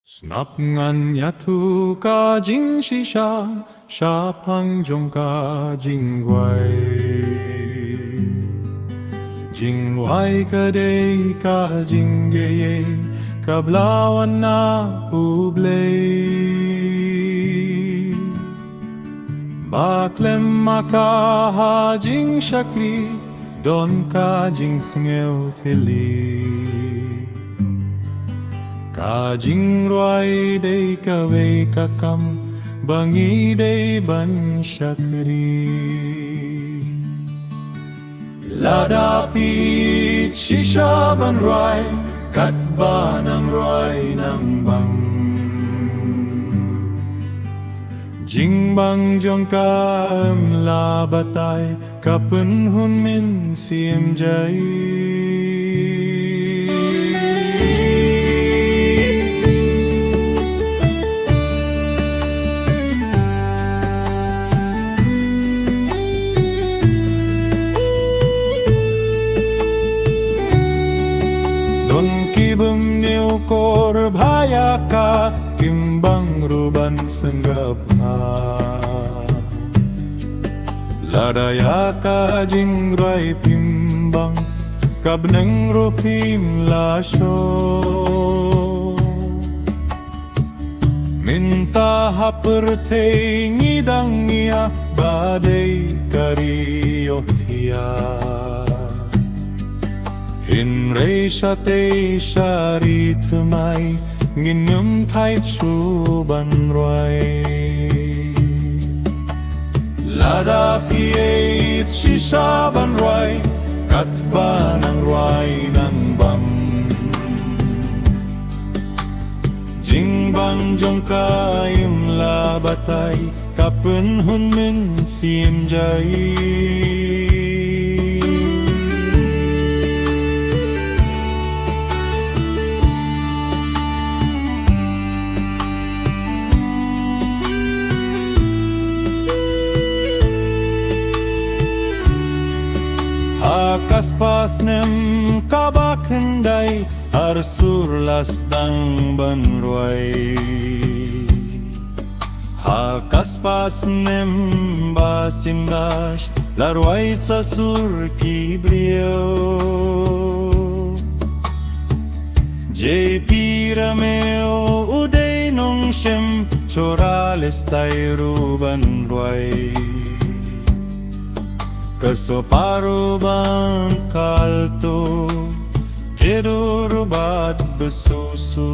Sngap ngan iathuh ka jingshisha, Shaphang jong ka Jingrwai. Jingrwai ka day ka jingaiei, kablawan na U Blei. Khlem maka ha Jingshakri, don ka jingsngew thylli. Ka Jingrwai day kawei kakam, bangi day ban shakri. Lada ieit shisha ban rwai, Katba ng rwai ng bang. Jingbang jong la batai, pynhun mynsiem niewkor bahaya ka, Jingbang ruban Sngap. Lada ka Jingrwai phim bang, bneng phim la shong. Mynta ha pyrthei ngiah, badai Hinrei shari thumai, thai ban rwai. Lada ieit shisha ban rwai, Katba ng rwai ng bang. Jingbang jong la batai, pynhun mynsiem Kaspas nem kabakendai, arsur lasdang ban rwai. Kaspas nem basimdash, larwai sasur kibriyo. Rameo uday nong shem, chorales tayo ban rwai. Kasoparo bang kalto, kedurubad besusu.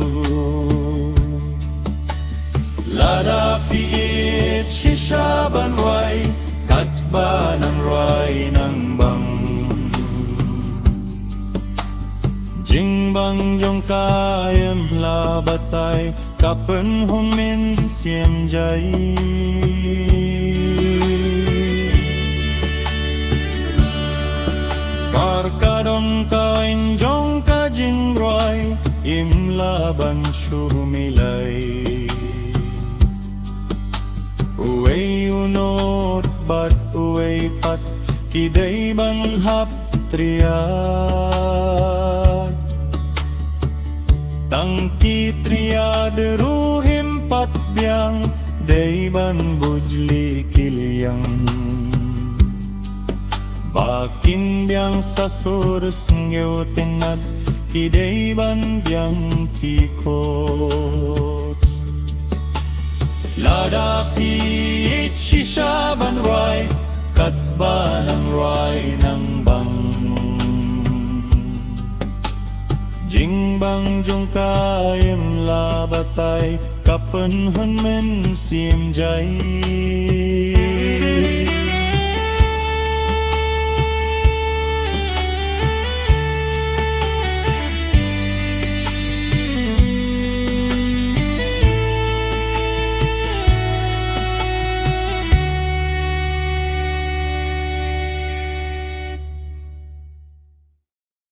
Lada ieit shisha ban rwai, Katba ng rwai ng bang. Jingbang jong la batai, pynhun mynsiem Karkadong kain jong ka Jingrwai, laban shumilay. Uway unot bat uway pat, kiday ban hap triad. Tangki triad ruhim pat biang, day ban bujli kilyang. Bakin biang sasur Sngap tinad, kiday ban biang kikot. Lada ieit shisha ban rwai, Katba ng rwai ng bang. Jingbang jong la batai, pynhun mynsiem